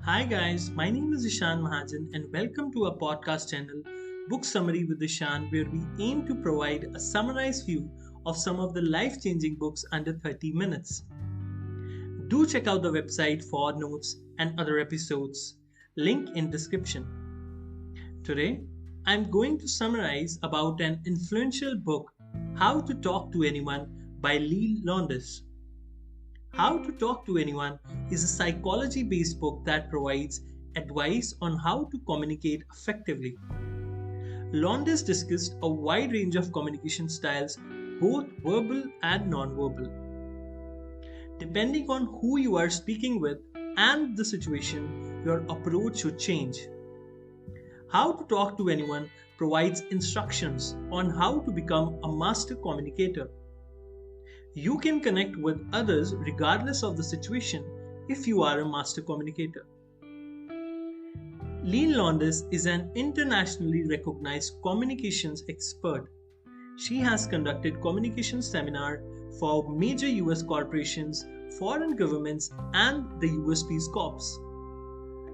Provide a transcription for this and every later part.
Hi guys, my name is Ishan and welcome to our podcast channel Booksummary with Ishan, where we aim to provide a summarized view of some of the life-changing books under 30 minutes. Do check out the website for notes and other episodes. Link in description. Today, I'm going to summarize about an influential book, How to Talk to Anyone by Lowndes. How to Talk to Anyone is a psychology based book that provides advice on how to communicate effectively. Lowndes discussed a wide range of communication styles, both verbal and nonverbal. Depending on who you are speaking with and the situation, your approach should change. How to Talk to Anyone provides instructions on how to become a master communicator. You can connect with others regardless of the situation if you are a master communicator. Lowndes is an internationally recognized communications expert. She has conducted communication seminars for major US corporations, foreign governments, and the US Peace Corps.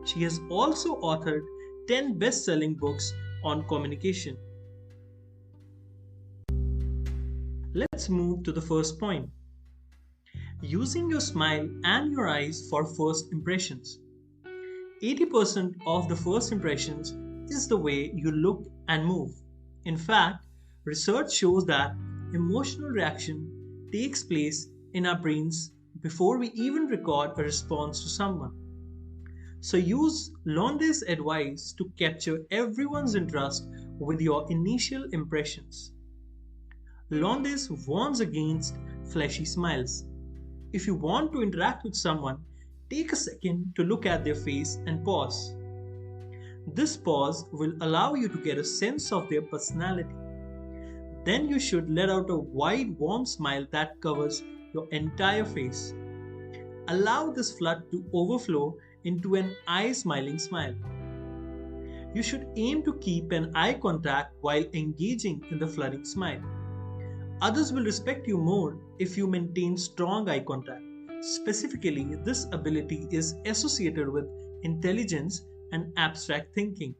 She has also authored 10 best-selling books on communication. Let's move to the first point. Using your smile and your eyes for first impressions. 80% of the first impressions is the way you look and move. In fact, research shows that emotional reaction takes place in our brains before we even record a response to someone. So use Lowndes' advice to capture everyone's interest with your initial impressions. Lowndes warns against flashy smiles. If you want to interact with someone, take a second to look at their face and pause. This pause will allow you to get a sense of their personality. Then you should let out a wide, warm smile that covers your entire face. Allow this flood to overflow into an eye-smiling smile. You should aim to keep an eye contact while engaging in the flooding smile. Others will respect you more if you maintain strong eye contact. Specifically, this ability is associated with intelligence and abstract thinking.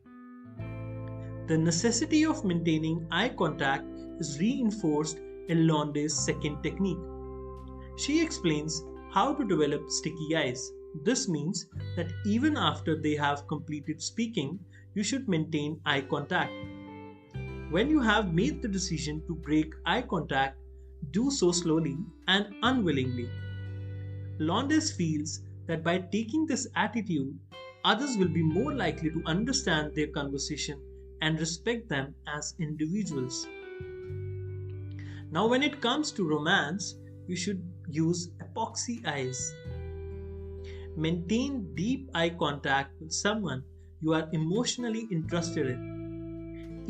The necessity of maintaining eye contact is reinforced in Lowndes' second technique. She explains how to develop sticky eyes. This means that even after they have completed speaking, you should maintain eye contact. When you have made the decision to break eye contact, do so slowly and unwillingly. Lowndes feels that by taking this attitude, others will be more likely to understand their conversation and respect them as individuals. Now, when it comes to romance, you should use epoxy eyes. Maintain deep eye contact with someone you are emotionally interested in.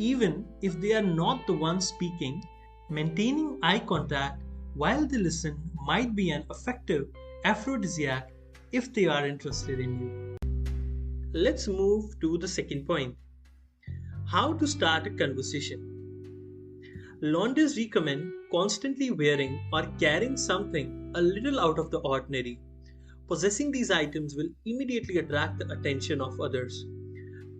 Even if they are not the one speaking, maintaining eye contact while they listen might be an effective aphrodisiac if they are interested in you. Let's move to the second point. How to start a conversation. Lowndes recommend constantly wearing or carrying something a little out of the ordinary. Possessing these items will immediately attract the attention of others.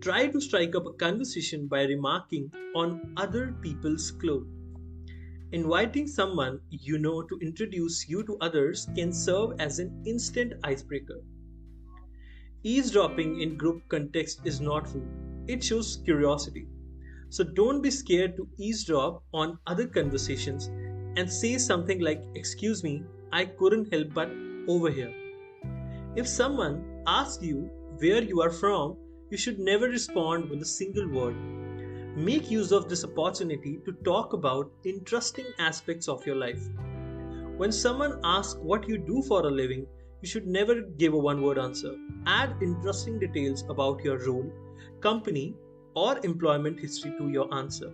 Try to strike up a conversation by remarking on other people's clothes. Inviting someone you know to introduce you to others can serve as an instant icebreaker. Eavesdropping in group context is not rude, it shows curiosity. So don't be scared to eavesdrop on other conversations and say something like, "Excuse me, I couldn't help but overhear." If someone asks you where you are from, you should never respond with a single word. Make use of this opportunity to talk about interesting aspects of your life. When someone asks what you do for a living, you should never give a one-word answer. Add interesting details about your role, company, or employment history to your answer.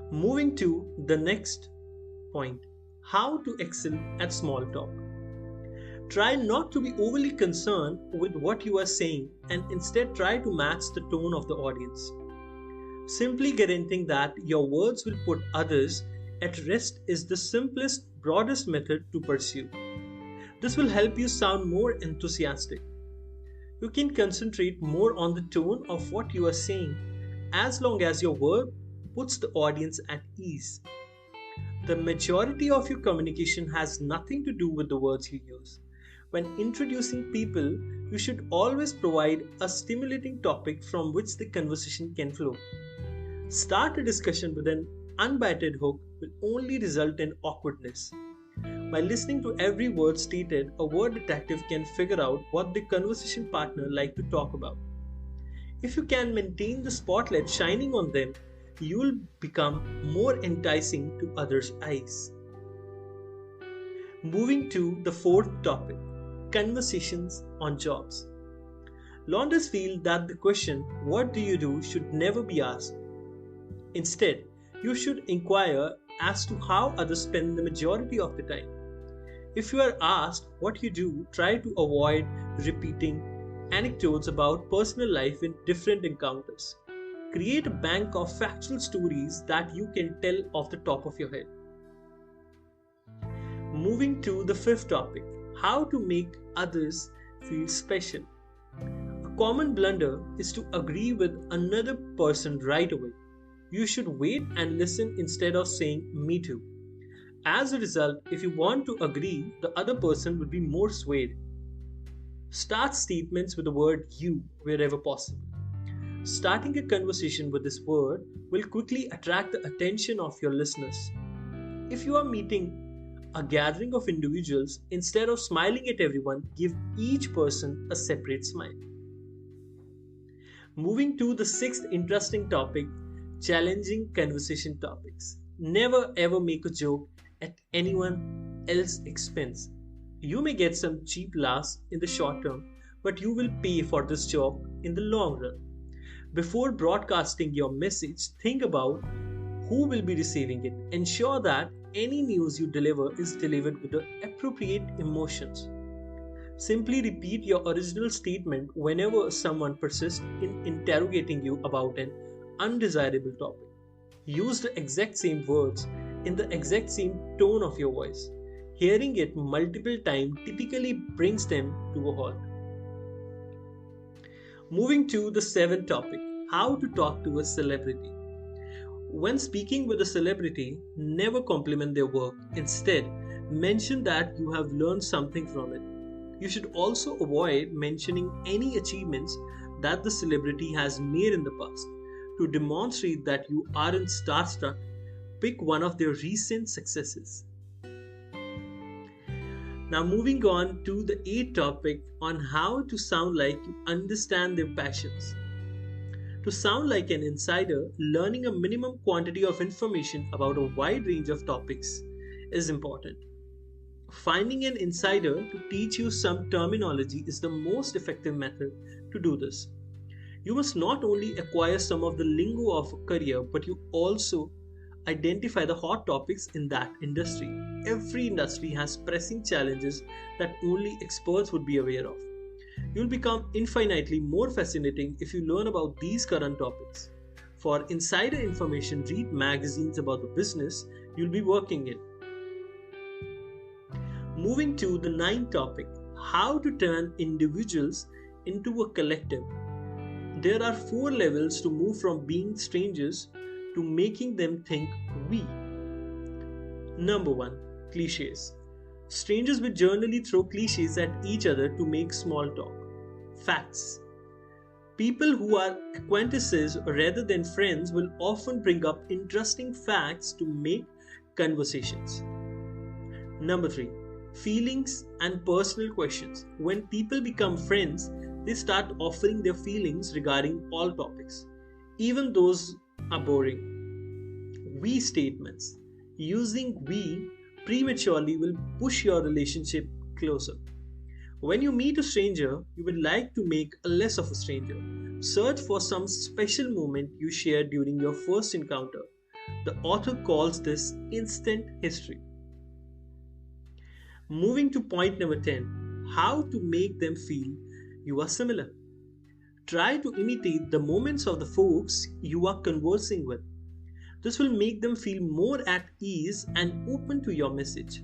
Moving to the next point, how to excel at small talk. Try not to be overly concerned with what you are saying and instead try to match the tone of the audience. Simply guaranteeing that your words will put others at rest is the simplest, broadest method to pursue. This will help you sound more enthusiastic. You can concentrate more on the tone of what you are saying as long as your word puts the audience at ease. The majority of your communication has nothing to do with the words you use. When introducing people, you should always provide a stimulating topic from which the conversation can flow. Start a discussion with an unbited hook will only result in awkwardness. By listening to every word stated, a word detective can figure out what the conversation partner like to talk about. If you can maintain the spotlight shining on them, you will become more enticing to others' eyes. Moving to the fourth topic, conversations on jobs. Lowndes feels that the question, "What do you do?" should never be asked. Instead, you should inquire as to how others spend the majority of the time. If you are asked what you do, try to avoid repeating anecdotes about personal life in different encounters. Create a bank of factual stories that you can tell off the top of your head. Moving to the fifth topic, how to make others feel special. A common blunder is to agree with another person right away. You should wait and listen instead of saying "me too." As a result, if you want to agree, the other person will be more swayed. Start statements with the word "you" wherever possible. Starting a conversation with this word will quickly attract the attention of your listeners. If you are meeting a gathering of individuals, instead of smiling at everyone, give each person a separate smile. Moving to the sixth interesting topic, challenging conversation topics. Never ever make a joke at anyone else's expense. You may get some cheap laughs in the short term, but you will pay for this joke in the long run. Before broadcasting your message, think about who will be receiving it. Ensure that any news you deliver is delivered with the appropriate emotions. Simply repeat your original statement whenever someone persists in interrogating you about an undesirable topic. Use the exact same words in the exact same tone of your voice. Hearing it multiple times typically brings them to a halt. Moving to the seventh topic, how to talk to a celebrity. When speaking with a celebrity, never compliment their work. Instead, mention that you have learned something from it. You should also avoid mentioning any achievements that the celebrity has made in the past. To demonstrate that you aren't starstruck, pick one of their recent successes. Now moving on to the eighth topic on how to sound like you understand their passions. To sound like an insider, learning a minimum quantity of information about a wide range of topics is important. Finding an insider to teach you some terminology is the most effective method to do this. You must not only acquire some of the lingo of a career, but you also identify the hot topics in that industry. Every industry has pressing challenges that only experts would be aware of. You'll become infinitely more fascinating if you learn about these current topics. For insider information, read magazines about the business you'll be working in. Moving to the ninth topic, how to turn individuals into a collective. There are 4 levels to move from being strangers to making them think we. Number 1. Cliches. Strangers will generally throw cliches at each other to make small talk. Facts. People who are acquaintances rather than friends will often bring up interesting facts to make conversations. Number 3. Feelings and personal questions. When people become friends, they start offering their feelings regarding all topics, even those are boring. We statements. Using we prematurely will push your relationship closer. When you meet a stranger, you would like to make a less of a stranger. Search for some special moment you shared during your first encounter. The author calls this instant history. Moving to point number 10, how to make them feel you are similar. Try to imitate the moments of the folks you are conversing with. This will make them feel more at ease and open to your message.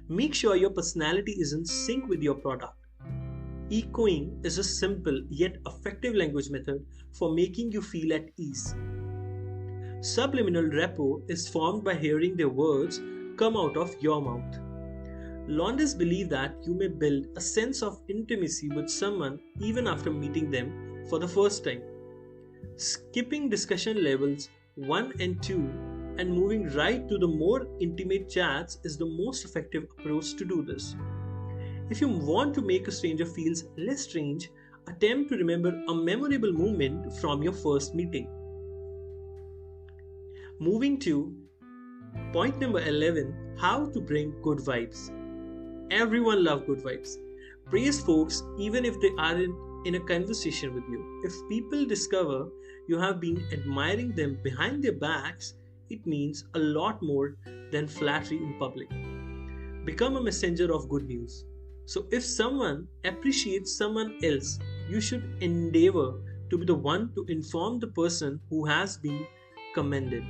Make sure your personality is in sync with your product. Echoing is a simple yet effective language method for making you feel at ease. Subliminal rapport is formed by hearing their words come out of your mouth. Lowndes believe that you may build a sense of intimacy with someone even after meeting them for the first time. Skipping discussion levels 1 and 2 and moving right to the more intimate chats is the most effective approach to do this. If you want to make a stranger feel less strange, attempt to remember a memorable moment from your first meeting. Moving to point number 11, how to bring good vibes. Everyone loves good vibes. Praise folks even if they aren't in a conversation with you. If people discover you have been admiring them behind their backs, it means a lot more than flattery in public. Become a messenger of good news. So if someone appreciates someone else, you should endeavor to be the one to inform the person who has been commended.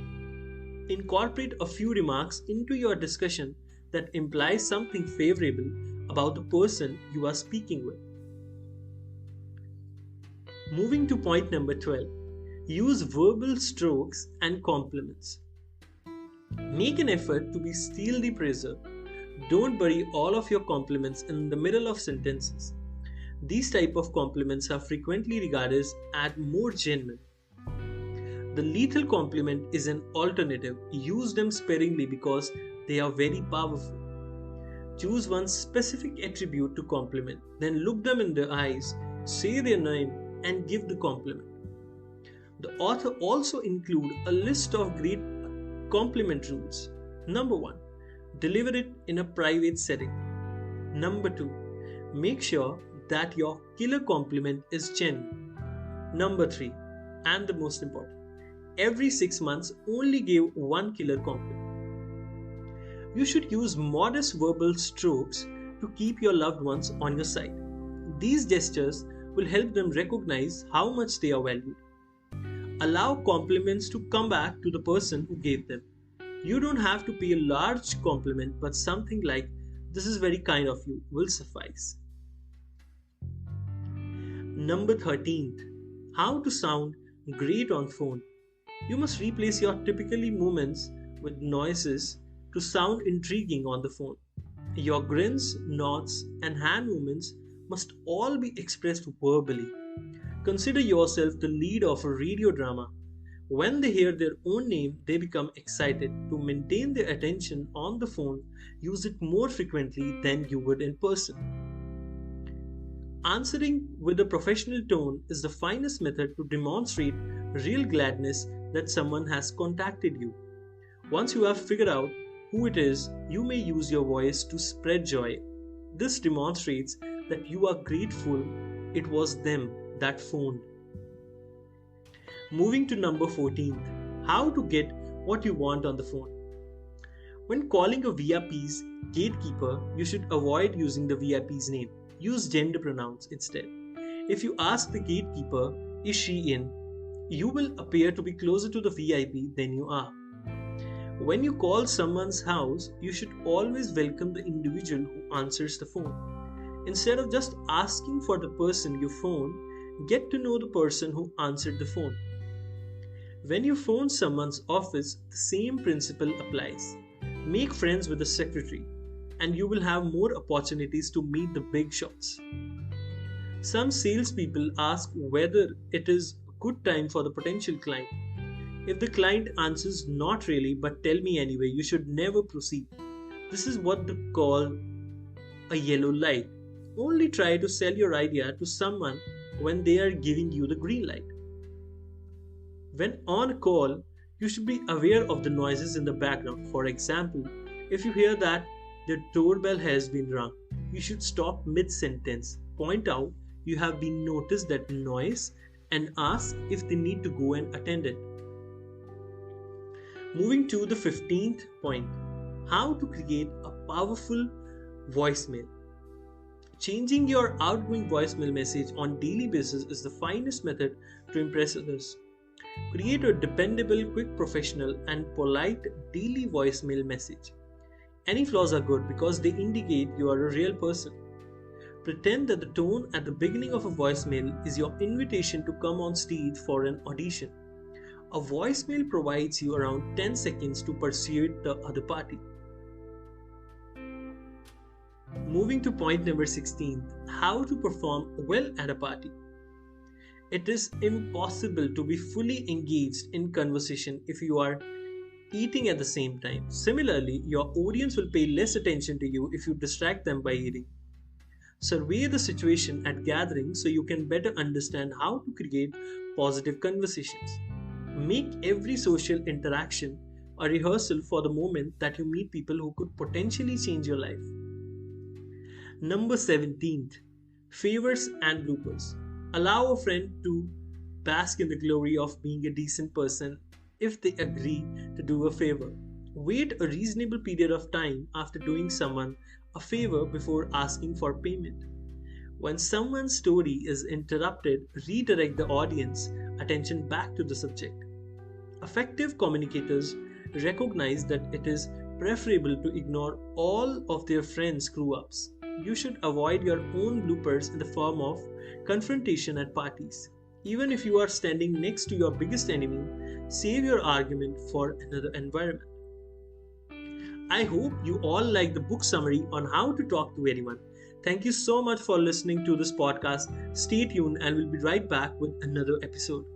Incorporate a few remarks into your discussion that imply something favorable about the person you are speaking with. Moving to point number 12, use verbal strokes and compliments. Make an effort to be stealthy praiser. Don't bury all of your compliments in the middle of sentences. These type of compliments are frequently regarded as more genuine. The lethal compliment is an alternative. Use them sparingly because they are very powerful. Choose one specific attribute to compliment, then look them in the eyes, say their name, and give the compliment. The author also includes a list of great compliment rules. Number 1. Deliver it in a private setting. Number 2. Make sure that your killer compliment is genuine. Number 3. And the most important, every 6 months only give one killer compliment. You should use modest verbal strokes to keep your loved ones on your side. These gestures will help them recognize how much they are valued. Allow compliments to come back to the person who gave them. You don't have to pay a large compliment, but something like, "This is very kind of you," will suffice. Number 13. How to sound great on phone. You must replace your typically movements with noises to sound intriguing on the phone. Your grins, nods, and hand movements must all be expressed verbally. Consider yourself the lead of a radio drama. When they hear their own name, they become excited. To maintain their attention on the phone, use it more frequently than you would in person. Answering with a professional tone is the finest method to demonstrate real gladness that someone has contacted you. Once you have figured out who it is, you may use your voice to spread joy. This demonstrates that you are grateful it was them that phoned. Moving to number 14, how to get what you want on the phone. When calling a VIP's gatekeeper, you should avoid using the VIP's name. Use gender pronouns instead. If you ask the gatekeeper, "Is she in?" you will appear to be closer to the VIP than you are. When you call someone's house, you should always welcome the individual who answers the phone. Instead of just asking for the person you phone, get to know the person who answered the phone. When you phone someone's office, the same principle applies. Make friends with the secretary, and you will have more opportunities to meet the big shots. Some salespeople ask whether it is a good time for the potential client. If the client answers "not really, but tell me anyway," you should never proceed. This is what they call a yellow light. Only try to sell your idea to someone when they are giving you the green light. When on a call, you should be aware of the noises in the background. For example, if you hear that the doorbell has been rung, you should stop mid-sentence, point out you have been noticed that noise, and ask if they need to go and attend it. Moving to the 15th point, how to create a powerful voicemail. Changing your outgoing voicemail message on daily basis is the finest method to impress others. Create a dependable, quick, professional, and polite daily voicemail message. Any flaws are good because they indicate you are a real person. Pretend that the tone at the beginning of a voicemail is your invitation to come on stage for an audition. A voicemail provides you around 10 seconds to persuade the other party. Moving to point number 16, how to perform well at a party. It is impossible to be fully engaged in conversation if you are eating at the same time. Similarly, your audience will pay less attention to you if you distract them by eating. Survey the situation at gatherings so you can better understand how to create positive conversations. Make every social interaction a rehearsal for the moment that you meet people who could potentially change your life. Number 17. Favors and bloopers. Allow a friend to bask in the glory of being a decent person if they agree to do a favor. Wait a reasonable period of time after doing someone a favor before asking for payment. When someone's story is interrupted, redirect the audience attention back to the subject. Effective communicators recognize that it is preferable to ignore all of their friends' screw-ups. You should avoid your own bloopers in the form of confrontation at parties. Even if you are standing next to your biggest enemy, save your argument for another environment. I hope you all like the book summary on how to talk to anyone. Thank you so much for listening to this podcast. Stay tuned and we'll be right back with another episode.